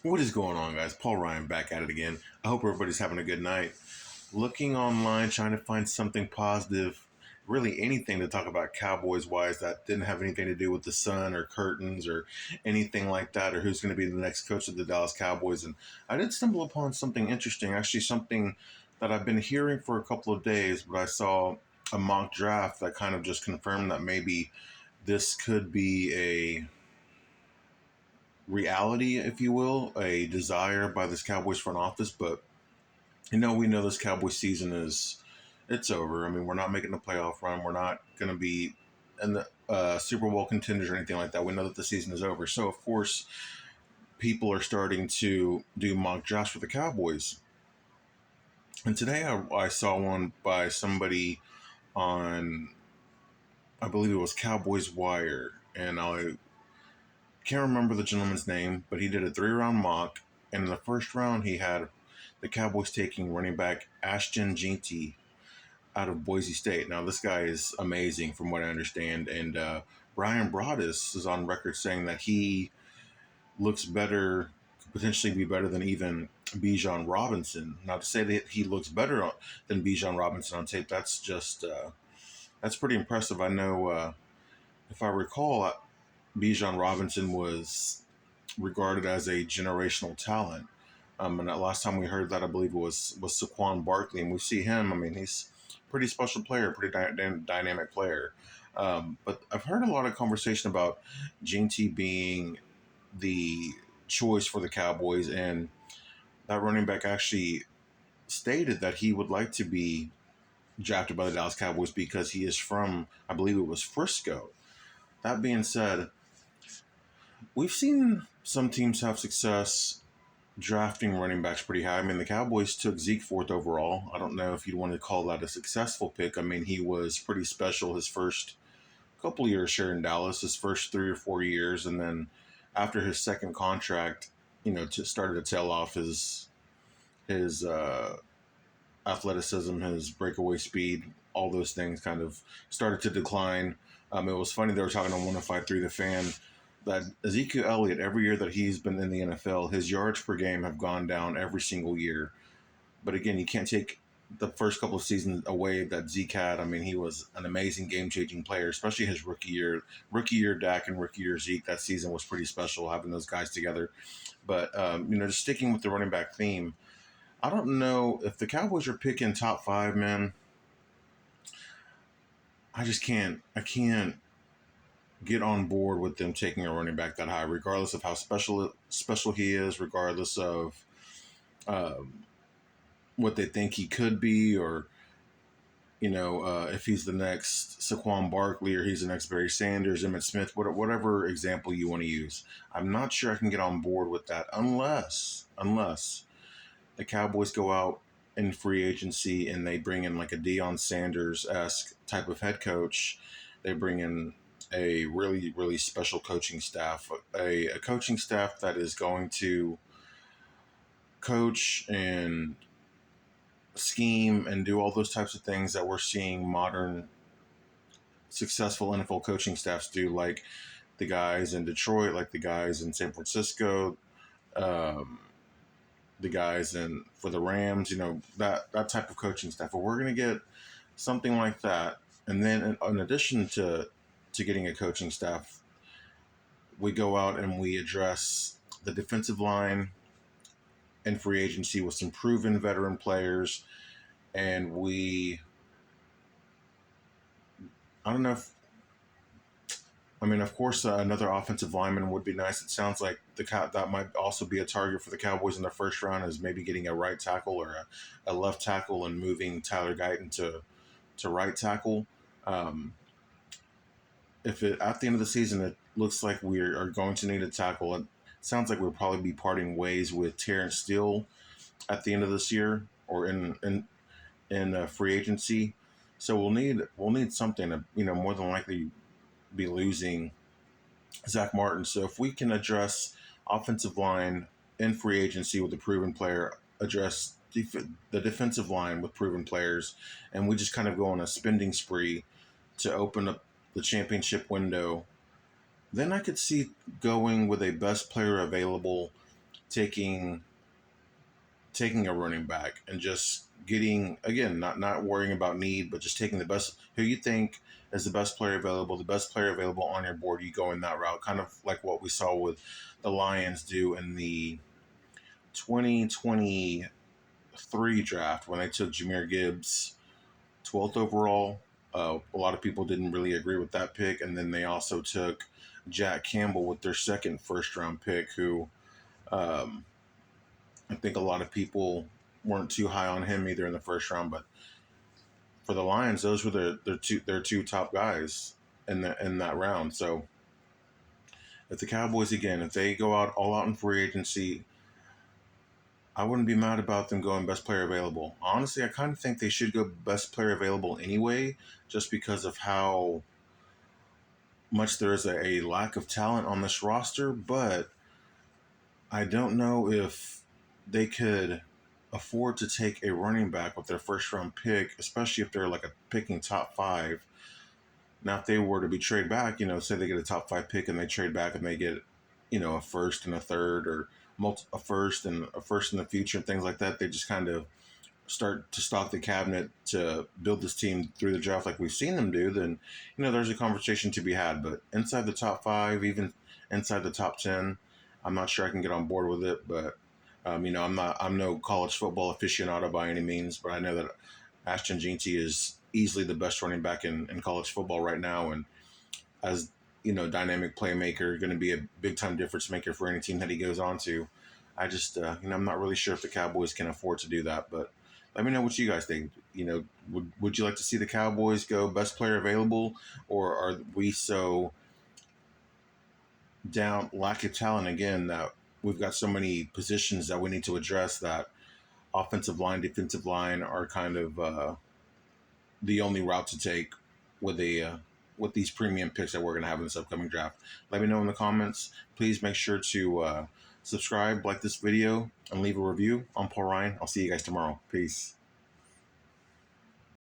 What is going on, guys? Paul Ryan back at it again. I hope everybody's having a good night. Looking online, trying to find something positive, really anything to talk about Cowboys wise that didn't have anything to do with the sun or curtains or anything like that, or who's going to be the next coach of the Dallas Cowboys. And I did stumble upon something interesting, actually, something that I've been hearing for a couple of days, but I saw a mock draft that kind of just confirmed that maybe this could be a reality, if you will, a desire by this Cowboys front office. But we know this Cowboys season it's over. I mean, we're not making the playoff run. We're not going to be in the Super Bowl contenders or anything like that. We know that the season is over. So of course, people are starting to do mock drafts for the Cowboys. And today I saw one by somebody on, I believe it was Cowboys Wire, and I can't remember the gentleman's name, but he did a 3-round mock, and in the first round he had the Cowboys taking running back Ashton Jeanty out of Boise State. Now this guy is amazing from what I understand, and Brian Broaddus is on record saying that he looks better, could potentially be better than even Bijan Robinson. Now to say that he looks better than Bijan Robinson on tape, that's pretty impressive. I know, if I recall, Bijan Robinson was regarded as a generational talent. And that last time we heard that, I believe it was Saquon Barkley, and we see him. I mean, he's a pretty special player, pretty dynamic player. But I've heard a lot of conversation about Jeanty being the choice for the Cowboys, and that running back actually stated that he would like to be drafted by the Dallas Cowboys because he is from, I believe it was Frisco. That being said, we've seen some teams have success drafting running backs pretty high. I mean, the Cowboys took Zeke fourth overall. I don't know if you'd want to call that a successful pick. I mean, he was pretty special his first couple of years here in Dallas, his first 3 or 4 years, and then after his second contract, started to tail off his athleticism, his breakaway speed, all those things kind of started to decline. It was funny, they were talking on 105.3 The Fan that Ezekiel Elliott, every year that he's been in the NFL, his yards per game have gone down every single year. But again, you can't take the first couple of seasons away that Zeke had. I mean, he was an amazing game-changing player, especially his rookie year. Rookie year Dak and rookie year Zeke, that season was pretty special, having those guys together. But, just sticking with the running back theme, I don't know if the Cowboys are picking top five, man. I can't get on board with them taking a running back that high, regardless of how special he is, regardless of um, what they think he could be, or if he's the next Saquon Barkley or he's the next Barry Sanders, Emmitt Smith, whatever example you want to use. I'm not sure I can get on board with that unless the Cowboys go out in free agency and they bring in like a Deion Sanders-esque type of head coach. They bring in a really, really special coaching staff, a coaching staff that is going to coach and scheme and do all those types of things that we're seeing modern successful NFL coaching staffs do, like the guys in Detroit, like the guys in San Francisco, um, the guys in for the Rams, that type of coaching staff. But we're going to get something like that, and then in addition to getting a coaching staff, we go out and we address the defensive line in free agency with some proven veteran players, and I don't know if, I mean, of course, another offensive lineman would be nice. It sounds like that might also be a target for the Cowboys in the first round, is maybe getting a right tackle or a left tackle and moving Tyler Guyton to right tackle. Um, if at the end of the season it looks like we are going to need a tackle, it sounds like we'll probably be parting ways with Terrence Steele at the end of this year or in free agency. So we'll need something to more than likely be losing Zach Martin. So if we can address offensive line in free agency with a proven player, address the defensive line with proven players, and we just kind of go on a spending spree to open up the championship window, then I could see going with a best player available taking taking a running back and just getting, again, not worrying about need, but just taking the best, who you think is the best player available, the best player available on your board. You go in that route, kind of like what we saw with the Lions do in the 2023 draft when they took Jahmyr Gibbs 12th overall. A lot of people didn't really agree with that pick, and then they also took Jack Campbell with their second first round pick, who um, I think a lot of people weren't too high on him either in the first round. But for the Lions, those were their two top guys in that round. So if the Cowboys, again, if they go out all out in free agency, I wouldn't be mad about them going best player available. Honestly, I kind of think they should go best player available anyway, just because of how much there is a lack of talent on this roster. But I don't know if they could afford to take a running back with their first round pick, especially if they're like a picking top five. Now, if they were to be trade back, say they get a top five pick and they trade back and they get, a first and a third, or a first and a first in the future and things like that, they just kind of start to stock the cabinet to build this team through the draft like we've seen them do, then, there's a conversation to be had. But inside the top five, even inside the top 10, I'm not sure I can get on board with it. But, I'm no college football aficionado by any means, but I know that Ashton Jeanty is easily the best running back in college football right now. And as dynamic playmaker, going to be a big time difference maker for any team that he goes on to. I just, I'm not really sure if the Cowboys can afford to do that, but let me know what you guys think. Would you like to see the Cowboys go best player available, or are we so down, lack of talent again, that we've got so many positions that we need to address, that offensive line, defensive line are kind of the only route to take with with these premium picks that we're going to have in this upcoming draft? Let me know in the comments. Please make sure to subscribe, like this video, and leave a review. I'm Paul Ryan. I'll see you guys tomorrow. Peace.